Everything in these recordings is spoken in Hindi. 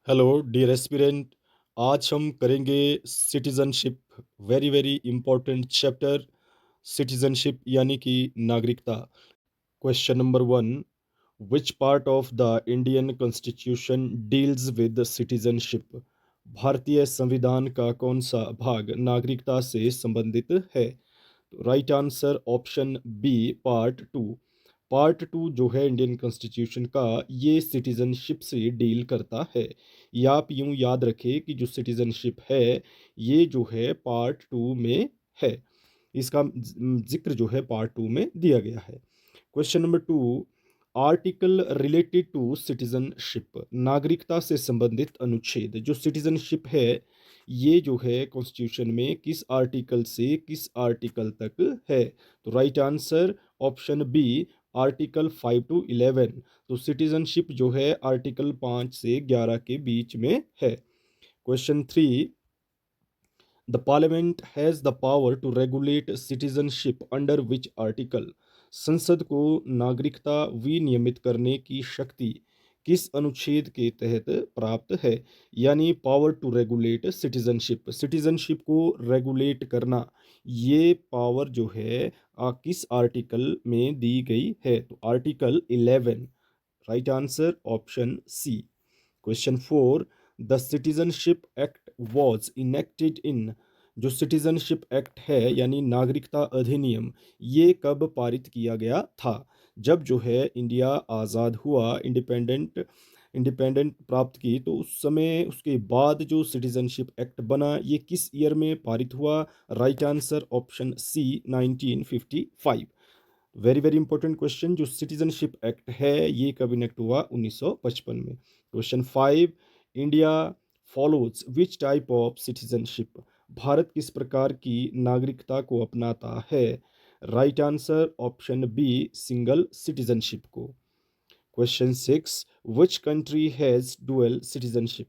Hello dear aspirant. आज हम करेंगे citizenship. Very very important chapter citizenship यानी कि नागरिकता। Question number one, which part of the Indian constitution deals with citizenship? भारतीय संविधान का कौन सा भाग नागरिकता से संबंधित है? Right answer option B, part two. Part two जो है इंडियन कॉन्स्टिट्यूशन का, ये सिटीजनशिप से डील करता है। या आप यूं याद रखें कि जो सिटीजनशिप है ये जो है पार्ट टू में है। इसका जिक्र जो है पार्ट टू में दिया गया है। Question number two, article related to citizenship, नागरिकता से संबंधित अनुच्छेद। जो सिटीजनशिप है ये जो है कॉन्स्टिट्यूशन में किस आर्टिकल से किस आर्टिकल तक है? तो right answer option B, article 5 to 11। तो सिटीजनशिप जो है आर्टिकल 5 से 11 के बीच में है। Question three, the parliament has the power to regulate citizenship under which article? संसद को नागरिकता विनियमित करने की शक्ति किस अनुच्छेद के तहत प्राप्त है? यानी power to regulate citizenship, citizenship को रेगुलेट करना, ये पावर जो है किस आर्टिकल में दी गई है? तो article 11। Right answer option C. Question four, the citizenship act was enacted in? जो सिटीजनशिप एक्ट है यानी नागरिकता अधिनियम, ये कब पारित किया गया था? जब जो है इंडिया आज़ाद हुआ, इंडिपेंडेंट इंडिपेंडेंट प्राप्त की, तो उस समय उसके बाद जो सिटीजनशिप एक्ट बना ये किस ईयर में पारित हुआ? Right answer option C, 1955। Very very important question, जो सिटीजनशिप एक्ट है ये कब इनेक्ट हुआ? 1955 में। Question five, India follows which type of citizenship? भारत किस प्रकार की नागरिकता को अपनाता है? Right answer option B, single citizenship को। Question six, which country has dual citizenship?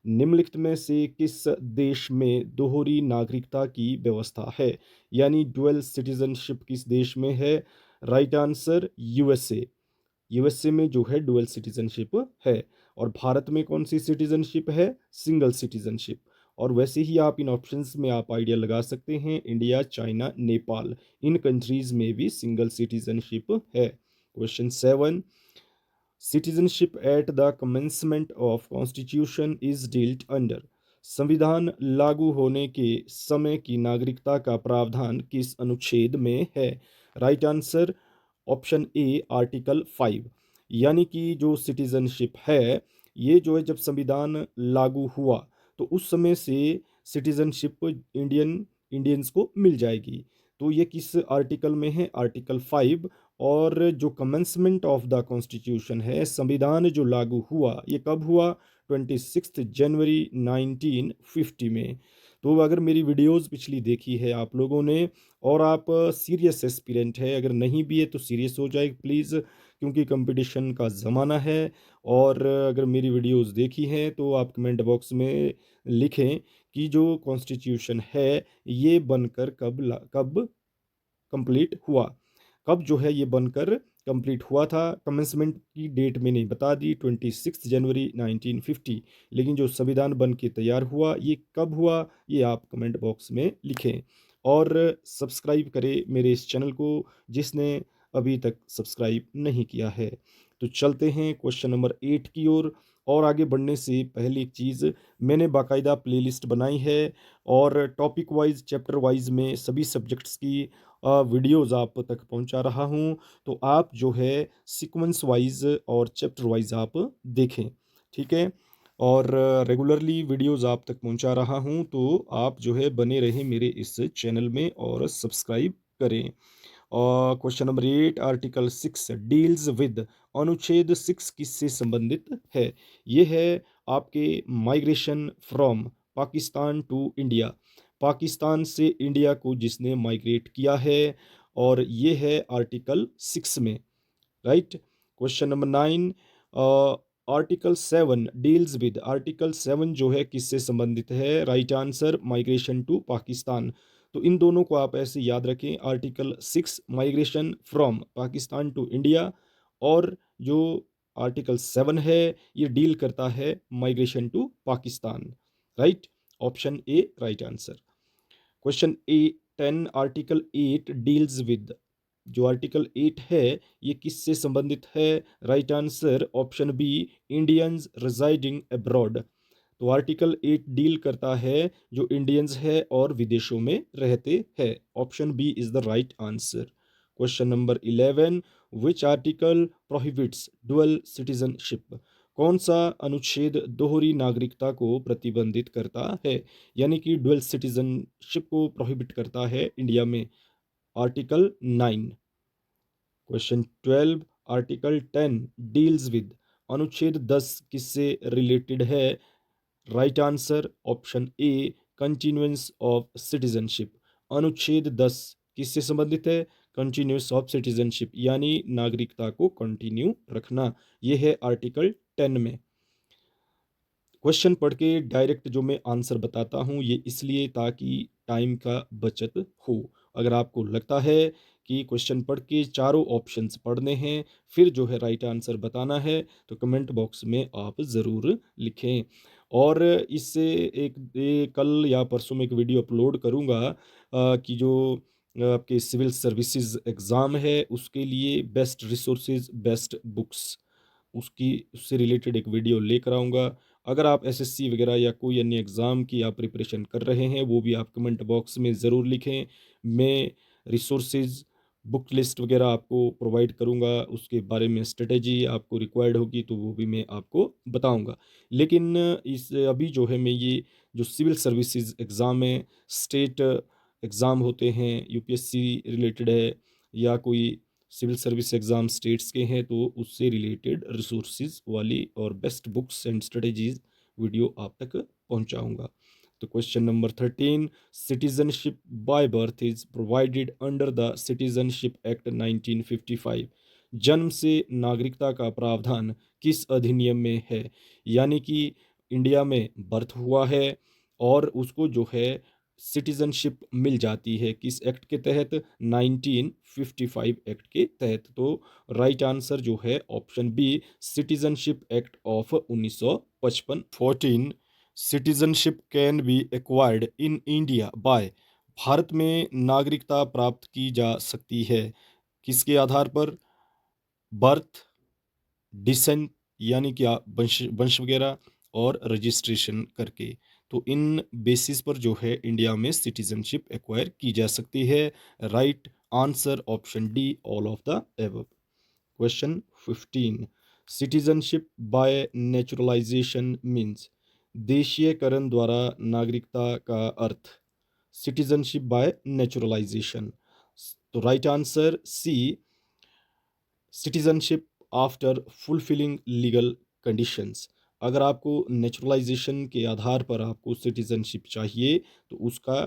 निम्नलिखित में से किस देश में दोहरी नागरिकता की व्यवस्था है? यानी डुअल सिटीजनशिप किस देश में है? Right answer USA. यूएसए में जो है डुअल सिटीजनशिप है। और भारत में कौन सी सिटीजनशिप है? Single citizenship. और वैसे ही आप इन ऑप्शंस में आप आइडिया लगा सकते हैं, इंडिया, चाइना, नेपाल, इन कंट्रीज में भी सिंगल सिटीजनशिप है। Question seven, citizenship at the commencement of constitution is dealt under? संविधान लागू होने के समय की नागरिकता का प्रावधान किस अनुच्छेद में है? Right answer option A, article 5। यानी कि जो सिटीजनशिप है ये जो है जब संविधान लागू हुआ तो उस समय से सिटीजनशिप इंडियंस को मिल जाएगी। तो ये किस आर्टिकल में है? आर्टिकल 5। और जो कमेंसमेंट ऑफ द कॉन्स्टिट्यूशन है, संविधान जो लागू हुआ, ये कब हुआ? 26 जनवरी 1950 में। तो अगर मेरी वीडियोस पिछली देखी है आप लोगों ने और आप सीरियस एस्पिरेंट है, अगर नहीं भी है तो सीरियस हो जाए प्लीज़, क्योंकि कंपटीशन का ज़माना है। और अगर मेरी वीडियोस देखी हैं तो आप कमेंट बॉक्स में लिखें कि जो कॉन्स्टिट्यूशन है ये बनकर कब कंप्लीट हुआ, कब जो है ये बनकर कंप्लीट हुआ था। कमेंसमेंट की डेट मैंने बता दी, 26 जनवरी 1950। लेकिन जो संविधान बन के तैयार हुआ ये कब हुआ, ये आप कमेंट बॉक्स में लिखें। और सब्सक्राइब करें मेरे इस चैनल को जिसने अभी तक सब्सक्राइब नहीं किया है। तो चलते हैं क्वेश्चन नंबर 8 की ओर। और आगे बढ़ने से पहले एक चीज़, मैंने बाकायदा प्लेलिस्ट बनाई है और टॉपिक वाइज, चैप्टर वाइज में सभी सब्जेक्ट्स की वीडियोज़ आप तक पहुंचा रहा हूं। तो आप जो है सीक्वेंस वाइज और चैप्टर वाइज आप देखें, ठीक है? और रेगुलरली वीडियोज़ आप तक पहुंचा रहा हूं, तो आप जो है बने रहें मेरे इस चैनल में और सब्सक्राइब करें। और question number 8, article 6 deals with, अनुच्छेद 6 किससे संबंधित है? ये है आपके migration from Pakistan to India, Pakistan से इंडिया को जिसने माइग्रेट किया है, और ये है आर्टिकल 6 में। Right. Question number 9, article 7 deals with, article 7 जो है किससे संबंधित है? Right answer migration to Pakistan. तो इन दोनों को आप ऐसे याद रखें, article 6 migration from Pakistan to India, और जो आर्टिकल 7 है, ये डील करता है migration to Pakistan. Right, option A right answer. Question A 10, article 8 deals with, जो आर्टिकल 8 है ये किससे संबंधित है? Right answer option B, Indians residing abroad. तो आर्टिकल 8 डील करता है जो इंडियंस है और विदेशों में रहते हैं। Option B is the right answer. Question number 11, which article prohibits dual citizenship? कौन सा अनुच्छेद दोहरी नागरिकता को प्रतिबंधित करता है, यानी कि डुअल सिटीजनशिप को प्रोहिबिट करता है इंडिया में? Article 9। Question 12, article 10 deals with, अनुच्छेद 10 किससे रिलेटेड है? Right answer option A, continuance of citizenship. अनुच्छेद 10 किससे संबंधित है? कंटिन्यूस ऑफ सिटीजनशिप, यानी नागरिकता को कंटिन्यू रखना। यह है आर्टिकल 10 में। क्वेश्चन पढ़ के डायरेक्ट जो मैं आंसर बताता हूँ ये इसलिए ताकि टाइम का बचत हो। अगर आपको लगता है कि क्वेश्चन पढ़ के चारों ऑप्शंस पढ़ने हैं फिर जो है राइट आंसर बताना है तो कमेंट बॉक्स में आप ज़रूर लिखें। और इससे कल या परसों में एक वीडियो अपलोड करूँगा कि जो आपके सिविल सर्विसेज एग्ज़ाम है उसके लिए बेस्ट रिसोर्सेज, बेस्ट बुक्स, उसकी उससे रिलेटेड एक वीडियो लेकर आऊँगा। अगर आप एसएससी वगैरह या कोई अन्य एग्ज़ाम की आप प्रिपरेशन कर रहे हैं वो भी आप कमेंट बॉक्स में ज़रूर लिखें। मैं रिसोर्सेज, बुक लिस्ट वगैरह आपको प्रोवाइड करूँगा, उसके बारे में स्ट्रेटेजी आपको रिक्वायर्ड होगी तो वो भी मैं आपको बताऊँगा। लेकिन इस अभी जो है मैं ये जो सिविल सर्विसेज एग्ज़ाम है, स्टेट एग्ज़ाम होते हैं, यूपीएससी रिलेटेड है या कोई सिविल सर्विस एग्ज़ाम स्टेट्स के हैं तो उससे रिलेटेड रिसोर्सेज वाली और best books and strategies video आप तक पहुंचाऊंगा। तो question number 13, citizenship by birth is provided under the citizenship act 1955। जन्म से नागरिकता का प्रावधान किस अधिनियम में है? यानी कि इंडिया में बर्थ हुआ है और उसको जो है सिटीजनशिप मिल जाती है किस एक्ट के तहत? 1955 एक्ट के तहत। तो राइट आंसर जो है option B, citizenship act of 1955। 14, citizenship can be acquired in India by, Bharat में नागरिकता प्राप्त की जा सकती है किसके आधार पर? बर्थ, डिसेंट यानी कि वंश वंश वगैरह, और रजिस्ट्रेशन करके। तो इन बेसिस पर जो है इंडिया में सिटीजनशिप एक्वायर की जा सकती है। Right answer option D, all of the above. Question 15, citizenship by naturalisation means, देशीयकरण द्वारा नागरिकता का अर्थ? Citizenship by naturalisation. तो right answer C, citizenship after fulfilling legal conditions. अगर आपको नेचुरलाइजेशन के आधार पर आपको सिटीजनशिप चाहिए तो उसका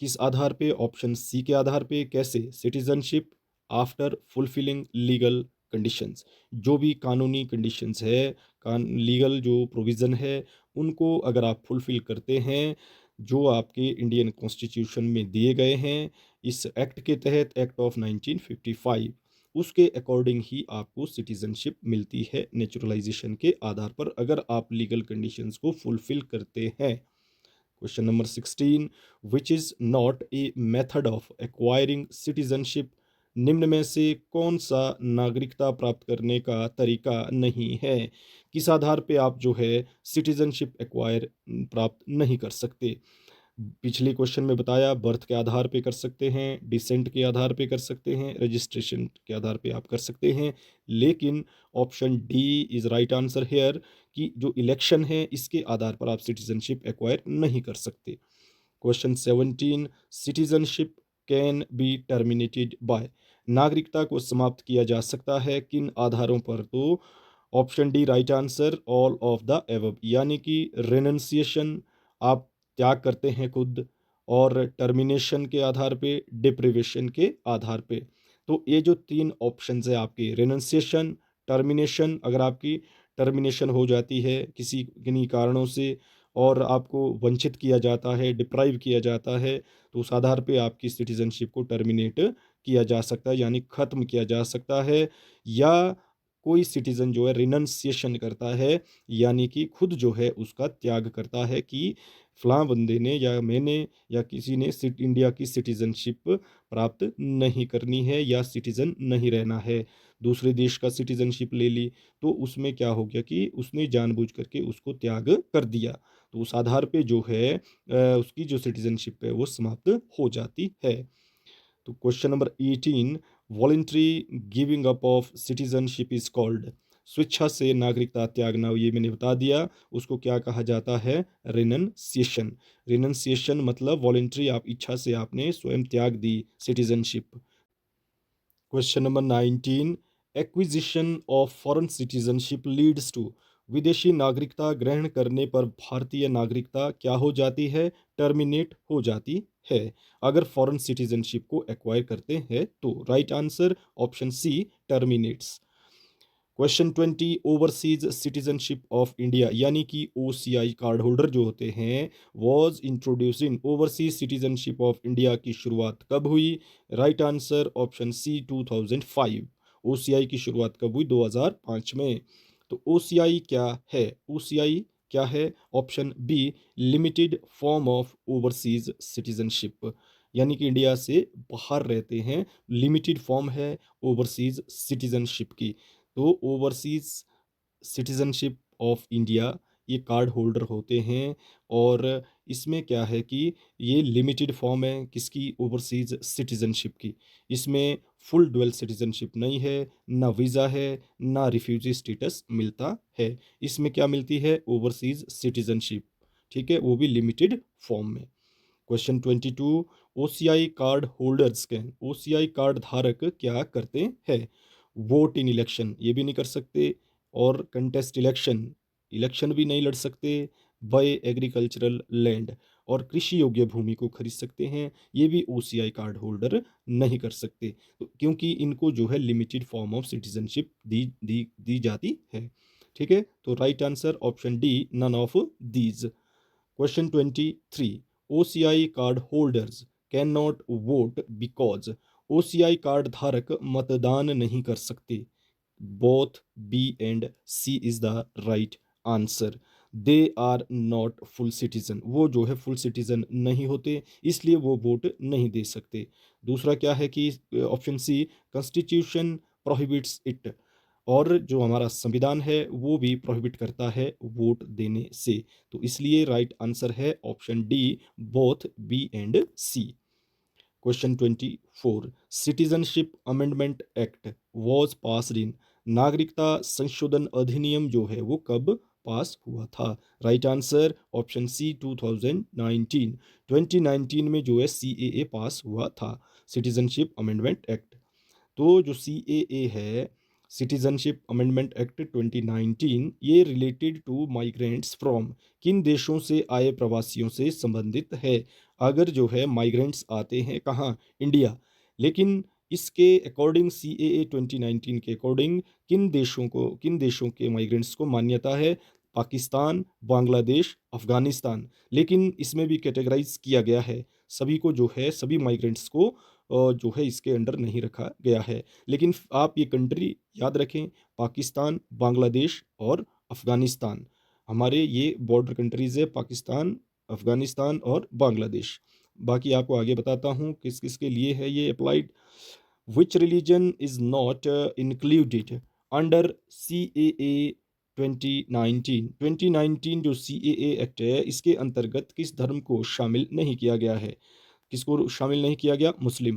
किस आधार पे? ऑप्शन सी के आधार पे। कैसे? Citizenship after fulfilling legal conditions, जो भी कानूनी कंडीशंस है, लीगल जो प्रोविज़न है उनको अगर आप फुलफिल करते हैं जो आपके इंडियन कॉन्स्टिट्यूशन में दिए गए हैं इस एक्ट के तहत, एक्ट ऑफ 1955, उसके अकॉर्डिंग ही आपको सिटीजनशिप मिलती है नेचुरलाइजेशन के आधार पर, अगर आप लीगल कंडीशंस को फुलफिल करते हैं। Question number 16, which is not a method of acquiring citizenship? निम्न में से कौन सा नागरिकता प्राप्त करने का तरीका नहीं है? किस आधार पे आप जो है सिटीजनशिप एक्वायर प्राप्त नहीं कर सकते? पिछले क्वेश्चन में बताया, बर्थ के आधार पे कर सकते हैं, डिसेंट के आधार पे कर सकते हैं, रजिस्ट्रेशन के आधार पे आप कर सकते हैं, लेकिन option D is right answer here कि जो इलेक्शन है इसके आधार पर आप सिटीजनशिप एक्वायर नहीं कर सकते। Question 17, citizenship can be terminated bye, नागरिकता को समाप्त किया जा सकता है किन आधारों पर? तो option D right answer, all of the above, यानी कि रेनन्सिएशन, आप त्याग करते हैं खुद, और टर्मिनेशन के आधार पे, डिप्रिवेशन के आधार पे। तो ये जो तीन ऑप्शंस है आपके, रेनन्सिएशन, टर्मिनेशन, अगर आपकी टर्मिनेशन हो जाती है किसी किन्हीं कारणों से और आपको वंचित किया जाता है, डिप्राइव किया जाता है, तो उस आधार पे आपकी सिटीजनशिप को टर्मिनेट किया जा सकता है, यानी ख़त्म किया जा सकता है। या कोई सिटीजन जो है रिनंसिएशन करता है, यानी कि खुद जो है उसका त्याग करता है कि फलां बंदे ने या मैंने या किसी ने इंडिया की सिटीजनशिप प्राप्त नहीं करनी है या सिटीजन नहीं रहना है, दूसरे देश का सिटीजनशिप ले ली, तो उसमें क्या हो गया कि उसने जानबूझ करके उसको त्याग कर दिया। तो उस आधार पे जो है उसकी जो सिटीजनशिप है वो समाप्त हो जाती है। तो question number 18, voluntary giving up of citizenship is called. स्वेच्छा से नागरिकता त्यागना, ये मैंने बता दिया, उसको क्या कहा जाता है? रिनंसिएशन। रिनंसिएशन मतलब वॉलेंट्री, आप इच्छा से आपने स्वयं त्याग दी citizenship. Question number 19, acquisition of foreign citizenship leads to. विदेशी नागरिकता ग्रहण करने पर भारतीय नागरिकता क्या हो जाती है? टर्मिनेट हो जाती है, अगर फॉरेन सिटीजनशिप को एक्वायर करते हैं तो। Right answer option C, terminates. Question 20, overseas citizenship of India यानी कि ओसीआई कार्ड होल्डर जो होते हैं, was introduce in. Overseas citizenship of India की शुरुआत कब हुई? Right answer option C, 2005। OCI की शुरुआत कब हुई? 2005 में। तो ओसीआई क्या है? ओसीआई क्या है? Option B, limited form of overseas citizenship, यानी कि इंडिया से बाहर रहते हैं, लिमिटेड फॉर्म है ओवरसीज सिटीजनशिप की। तो ओवरसीज सिटीजनशिप ऑफ इंडिया ये कार्ड होल्डर होते हैं, और इसमें क्या है कि ये लिमिटेड फॉर्म है किसकी? ओवरसीज सिटीजनशिप की। इसमें फुल डुअल सिटीजनशिप नहीं है, ना वीज़ा है, ना रिफ्यूजी स्टेटस मिलता है। इसमें क्या मिलती है? ओवरसीज सिटीजनशिप, ठीक है, वो भी लिमिटेड फॉर्म में। Question 22, OCI card holders can. OCI card धारक क्या करते हैं? वोट इन इलेक्शन, ये भी नहीं कर सकते, और कंटेस्ट इलेक्शन, इलेक्शन भी नहीं लड़ सकते, बाय एग्रीकल्चरल लैंड, और कृषि योग्य भूमि को खरीद सकते हैं, ये भी ओसीआई कार्ड होल्डर नहीं कर सकते, तो क्योंकि इनको जो है लिमिटेड फॉर्म ऑफ सिटीजनशिप दी जाती है। ठीक है, तो right answer option D, none of these. Question 23, OCI card holders can not vote because. OCI card धारक मतदान नहीं कर सकते। Both B and C is the right answer. They are not full citizen, वो जो है फुल सिटीजन नहीं होते, इसलिए वो वोट नहीं दे सकते। दूसरा क्या है कि option C, constitution prohibits it, और जो हमारा संविधान है वो भी प्रोहिबिट करता है वोट देने से, तो इसलिए राइट आंसर है option D, both B and C. Question 24, citizenship amendment act was pass in. नागरिकता संशोधन अधिनियम जो है वो कब पास हुआ था? राइट आंसर ऑप्शन सी, 2019। 2019 में जो है सीएए पास हुआ था, सिटीजनशिप अमेंडमेंट एक्ट। तो जो सीएए है, सिटीजनशिप अमेंडमेंट एक्ट 2019, ये रिलेटेड टू माइग्रेंट्स फ्रॉम, किन देशों से आए प्रवासियों से संबंधित है। अगर जो है माइग्रेंट्स आते हैं कहाँ? इंडिया, लेकिन इसके अकॉर्डिंग सीएए 2019 के अकॉर्डिंग किन देशों के माइग्रेंट्स को मान्यता है? पाकिस्तान, बांग्लादेश, अफगानिस्तान, लेकिन इसमें भी कैटेगराइज किया गया है, सभी को जो है सभी माइग्रेंट्स को जो है इसके अंडर नहीं रखा गया है। लेकिन आप ये कंट्री याद रखें, पाकिस्तान, बांग्लादेश और अफ़गानिस्तान, हमारे ये बॉर्डर कंट्रीज़ है, पाकिस्तान, अफ़गानिस्तान और बांग्लादेश। बाकी आपको आगे बताता हूँ किस किस के लिए है ये applied. Which religion is not included under CAA 2019। 2019 जो CAA एक्ट है, इसके अंतर्गत किस धर्म को शामिल नहीं किया गया है? किसको शामिल नहीं किया गया? मुस्लिम,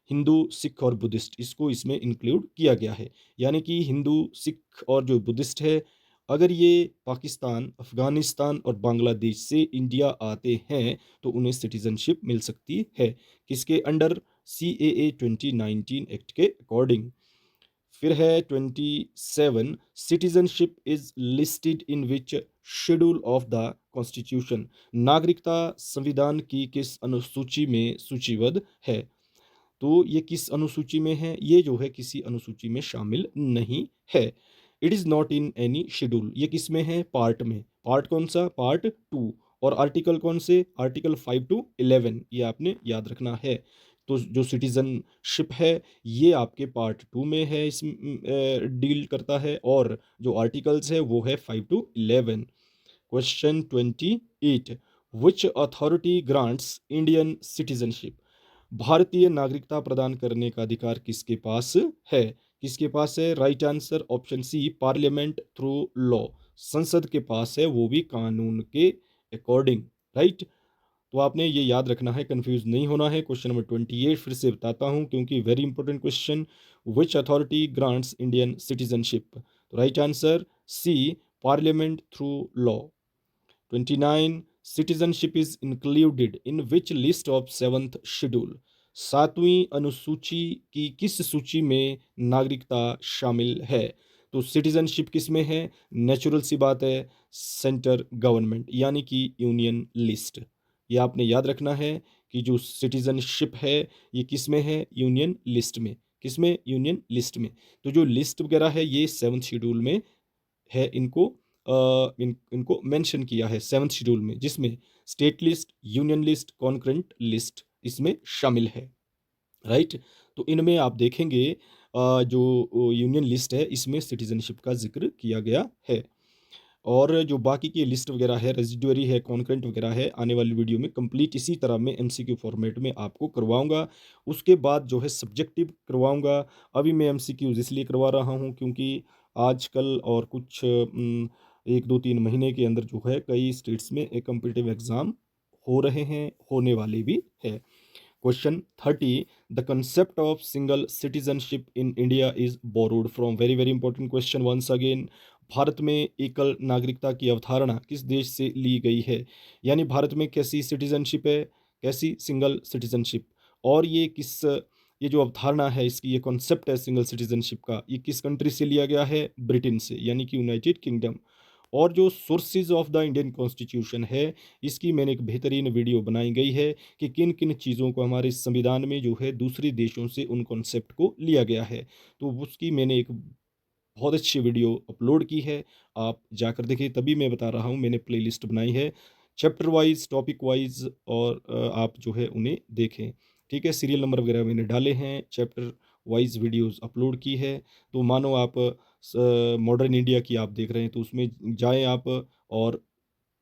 हिंदू, सिख और बुद्धिस्ट, इसको इसमें इंक्लूड किया गया है। यानी कि हिंदू, सिख और जो बुद्धिस्ट है, अगर ये पाकिस्तान, अफगानिस्तान और बांग्लादेश से इंडिया आते हैं तो उन्हें सिटीजनशिप मिल सकती है, किसके अंडर? CAA 2019 एक्ट के अकॉर्डिंग। फिर है 27, citizenship is listed in which schedule of the constitution. नागरिकता संविधान की किस अनुसूची में सूचीबद्ध है? तो ये किस अनुसूची में है? ये जो है किसी अनुसूची में शामिल नहीं है। It is not in any schedule, ये किस में है? पार्ट में। पार्ट कौन सा? पार्ट 2। और आर्टिकल कौन से? आर्टिकल 5 to 11, ये आपने याद रखना है। तो जो सिटीज़नशिप है ये आपके पार्ट 2 में है, डील करता है, और जो आर्टिकल्स है वो है 5 to 11। Question 28, which authority grants Indian citizenship? भारतीय नागरिकता प्रदान करने का अधिकार किसके पास है? किसके पास है? Right answer option C, parliament through law. संसद के पास है, वो भी कानून के अकॉर्डिंग। राइट। तो आपने ये याद रखना है, कंफ्यूज नहीं होना है। क्वेश्चन नंबर 28 फिर से बताता हूँ क्योंकि very important question. Which authority grants Indian citizenship? Right answer C, parliament through law. 29, citizenship is included in which list of seventh schedule? सातवीं अनुसूची की किस सूची में नागरिकता शामिल है? तो सिटीजनशिप किस में है? नेचुरल सी बात है, सेंटर गवर्नमेंट यानी कि यूनियन लिस्ट। ये आपने याद रखना है कि जो सिटीजनशिप है ये किस में है? यूनियन लिस्ट में। किस में? यूनियन लिस्ट में। तो जो लिस्ट वगैरह है ये सेवन्थ शेड्यूल में है, इनको मेंशन किया है सेवन्थ शेड्यूल में, जिसमें state list, union list, concurrent list इसमें शामिल है। राइट। तो इनमें आप देखेंगे जो यूनियन लिस्ट है इसमें सिटीजनशिप का जिक्र किया गया है। और जो बाकी की लिस्ट वगैरह है, रेजिडुअरी है, कॉन्करेंट वगैरह है, आने वाली वीडियो में कंप्लीट इसी तरह मैं एमसीक्यू फॉर्मेट में आपको करवाऊंगा। उसके बाद जो है सब्जेक्टिव करवाऊंगा। अभी मैं एमसीक्यूज इसलिए करवा रहा हूं क्योंकि आजकल और कुछ 1 2 3 महीने के अंदर जो है कई स्टेट्स में एक कम्पिटिटिव एग्ज़ाम हो रहे हैं, होने वाले भी है। Question 30, the concept of single citizenship in India is borrowed from? Very very important question once again. Bharat में एकल नागरिकता की अवधारणा किस देश से ली गई है? यानी भारत में कैसी सिटीजनशिप है, कैसी सिंगल सिटीजनशिप, और ये जो अवधारणा है इसकी, ये कॉन्सेप्ट है सिंगल सिटीजनशिप का, ये किस कंट्री से लिया गया है? ब्रिटेन से, यानी कि यूनाइटेड किंगडम। और जो sources of the Indian constitution है इसकी मैंने एक बेहतरीन वीडियो बनाई गई है कि किन किन चीज़ों को हमारे संविधान में जो है दूसरे देशों से उन कॉन्सेप्ट को लिया गया है। तो उसकी मैंने एक बहुत अच्छी वीडियो अपलोड की है, आप जाकर देखिए। तभी मैं बता रहा हूँ, मैंने प्लेलिस्ट बनाई है चैप्टर वाइज, टॉपिक वाइज, और आप जो है उन्हें देखें। ठीक है, सीरियल नंबर वगैरह मैंने डाले हैं, चैप्टर वाइज वीडियोस अपलोड की है। तो मानो आप मॉडर्न इंडिया की आप देख रहे हैं तो उसमें जाएं आप, और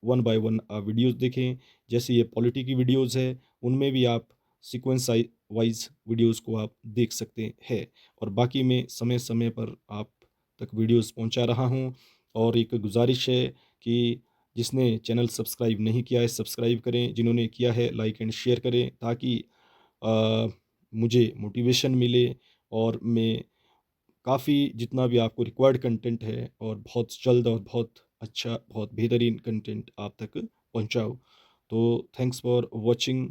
वन बाय वन वीडियोस देखें। जैसे ये पॉलिटी की वीडियोस है उनमें भी आप सीक्वेंस वाइज वीडियोस को आप देख सकते हैं। और बाकी मैं समय समय पर आप तक वीडियोस पहुंचा रहा हूं। और एक गुजारिश है कि जिसने चैनल सब्सक्राइब नहीं किया है सब्सक्राइब करें, जिन्होंने किया है लाइक एंड शेयर करें, ताकि अ, मुझे मोटिवेशन मिले और मैं काफ़ी जितना भी आपको रिक्वायर्ड कंटेंट है और बहुत जल्द और बहुत अच्छा, बहुत बेहतरीन कंटेंट आप तक पहुंचाऊँ। तो thanks for watching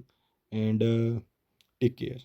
and take care.